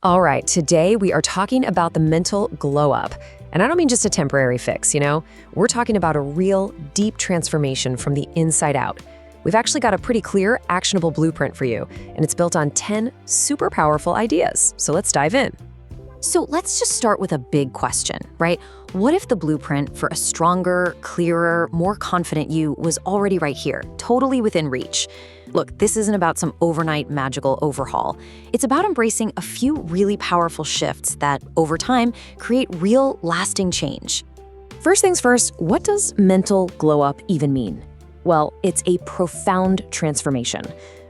All right, today we are talking about the mental glow up. And I don't mean just a temporary fix, We're talking about a real, deep transformation from the inside out. We've actually got a pretty clear, actionable blueprint for you, and it's built on 10 super powerful ideas. So let's dive in. So let's just start with a big question, right? What if the blueprint for a stronger, clearer, more confident you was already right here, totally within reach? Look, this isn't about some overnight magical overhaul. It's about embracing a few really powerful shifts that, over time, create real, lasting change. First things first, what does mental glow up even mean? Well, it's a profound transformation.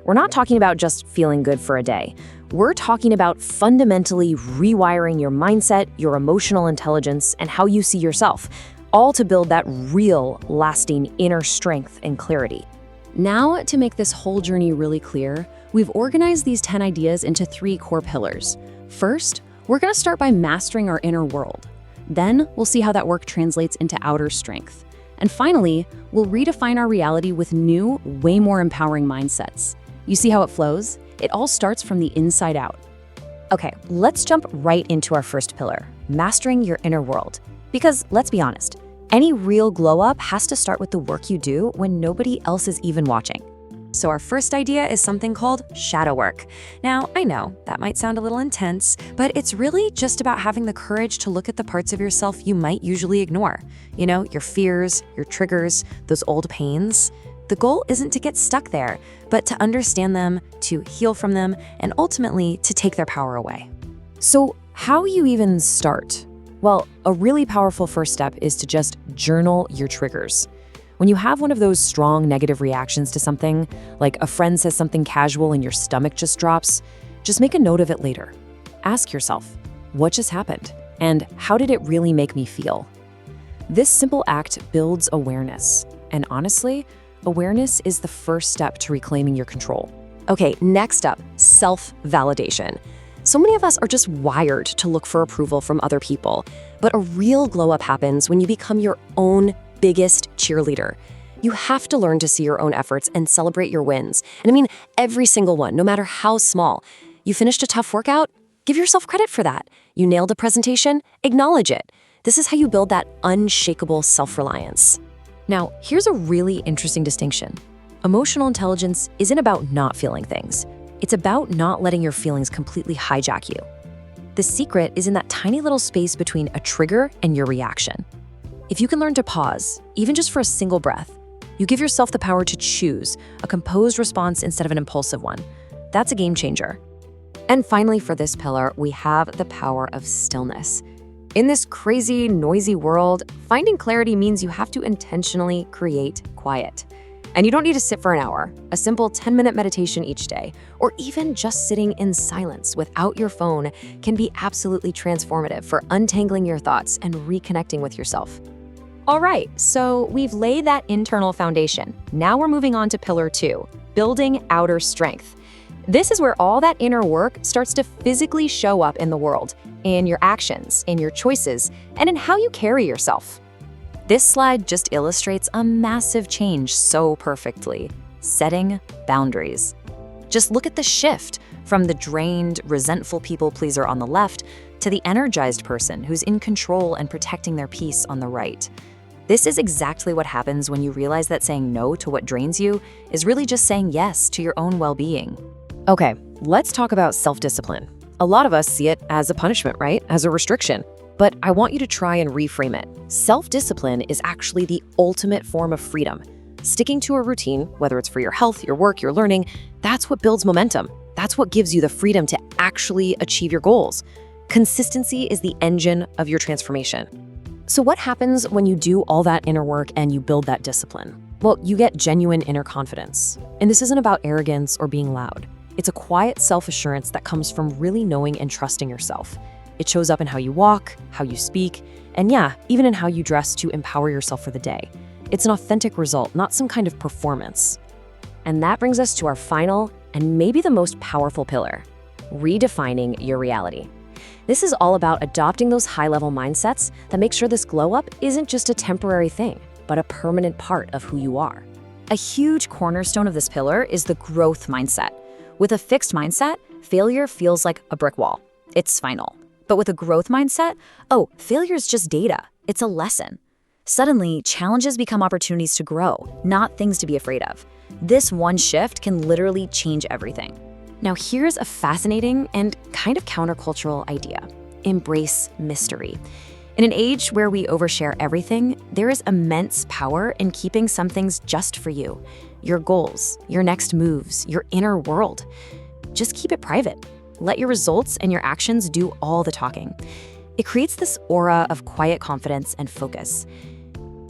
We're not talking about just feeling good for a day. We're talking about fundamentally rewiring your mindset, your emotional intelligence, and how you see yourself, all to build that real, lasting inner strength and clarity. Now, to make this whole journey really clear, we've organized these 10 ideas into 3 core pillars. First, we're going to start by mastering our inner world. Then, we'll see how that work translates into outer strength. And finally, we'll redefine our reality with new, way more empowering mindsets. You see how it flows? It all starts from the inside out. Okay, let's jump right into our first pillar, mastering your inner world. Because let's be honest, any real glow up has to start with the work you do when nobody else is even watching. So our first idea is something called shadow work. Now, I know that might sound a little intense, but it's really just about having the courage to look at the parts of yourself you might usually ignore. Your fears, your triggers, those old pains. The goal isn't to get stuck there, but to understand them, to heal from them, and ultimately to take their power away. So how you even start? Well, a really powerful first step is to just journal your triggers. When you have one of those strong negative reactions to something, like a friend says something casual and your stomach just drops, just make a note of it later. Ask yourself, what just happened? And how did it really make me feel? This simple act builds awareness. And honestly, awareness is the first step to reclaiming your control. Okay, next up, self-validation. So many of us are just wired to look for approval from other people, but a real glow-up happens when you become your own biggest cheerleader. You have to learn to see your own efforts and celebrate your wins. And I mean, every single one, no matter how small. You finished a tough workout? Give yourself credit for that. You nailed a presentation? Acknowledge it. This is how you build that unshakable self-reliance. Now, here's a really interesting distinction. Emotional intelligence isn't about not feeling things. It's about not letting your feelings completely hijack you. The secret is in that tiny little space between a trigger and your reaction. If you can learn to pause, even just for a single breath, you give yourself the power to choose a composed response instead of an impulsive one. That's a game changer. And finally, for this pillar, we have the power of stillness. In this crazy, noisy world, finding clarity means you have to intentionally create quiet. And you don't need to sit for an hour. A simple 10-minute meditation each day, or even just sitting in silence without your phone, can be absolutely transformative for untangling your thoughts and reconnecting with yourself. All right, so we've laid that internal foundation. Now we're moving on to pillar 2, building outer strength. This is where all that inner work starts to physically show up in the world, in your actions, in your choices, and in how you carry yourself. This slide just illustrates a massive change so perfectly: setting boundaries. Just look at the shift from the drained, resentful people pleaser on the left to the energized person who's in control and protecting their peace on the right. This is exactly what happens when you realize that saying no to what drains you is really just saying yes to your own well-being. Okay, let's talk about self-discipline. A lot of us see it as a punishment, right? As a restriction. But I want you to try and reframe it. Self-discipline is actually the ultimate form of freedom. Sticking to a routine, whether it's for your health, your work, your learning, that's what builds momentum. That's what gives you the freedom to actually achieve your goals. Consistency is the engine of your transformation. So what happens when you do all that inner work and you build that discipline? Well, you get genuine inner confidence. And this isn't about arrogance or being loud. It's a quiet self-assurance that comes from really knowing and trusting yourself. It shows up in how you walk, how you speak, and yeah, even in how you dress to empower yourself for the day. It's an authentic result, not some kind of performance. And that brings us to our final and maybe the most powerful pillar, redefining your reality. This is all about adopting those high-level mindsets that make sure this glow-up isn't just a temporary thing, but a permanent part of who you are. A huge cornerstone of this pillar is the growth mindset. With a fixed mindset, failure feels like a brick wall. it's final. But with a growth mindset, oh, failure is just data. It's a lesson. Suddenly, challenges become opportunities to grow, not things to be afraid of. This one shift can literally change everything. Now here's a fascinating and kind of countercultural idea. Embrace mystery. In an age where we overshare everything, there is immense power in keeping some things just for you. Your goals, your next moves, your inner world. Just keep it private. Let your results and your actions do all the talking. It creates this aura of quiet confidence and focus.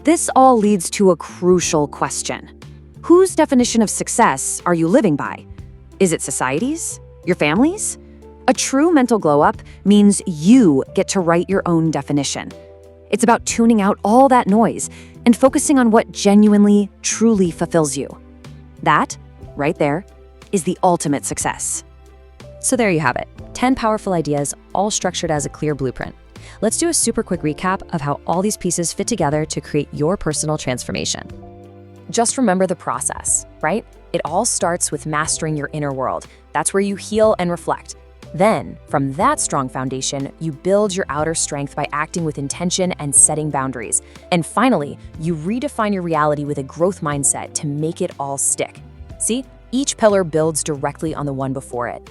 This all leads to a crucial question. Whose definition of success are you living by? Is it society's? Your family's? A true mental glow-up means you get to write your own definition. It's about tuning out all that noise and focusing on what genuinely, truly fulfills you. That, right there, is the ultimate success. So there you have it, 10 powerful ideas, all structured as a clear blueprint. Let's do a super quick recap of how all these pieces fit together to create your personal transformation. Just remember the process, right? It all starts with mastering your inner world. That's where you heal and reflect. Then, from that strong foundation, you build your outer strength by acting with intention and setting boundaries. And finally, you redefine your reality with a growth mindset to make it all stick. See, each pillar builds directly on the one before it.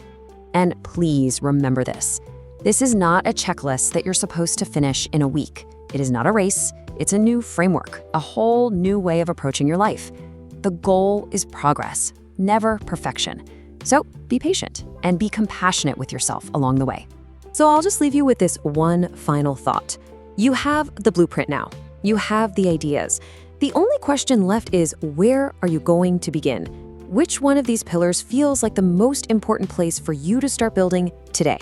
And please remember this. This is not a checklist that you're supposed to finish in a week. It is not a race. It's a new framework, a whole new way of approaching your life. The goal is progress, never perfection. So be patient and be compassionate with yourself along the way. So I'll just leave you with this one final thought. You have the blueprint now. You have the ideas. The only question left is, where are you going to begin? Which one of these pillars feels like the most important place for you to start building today?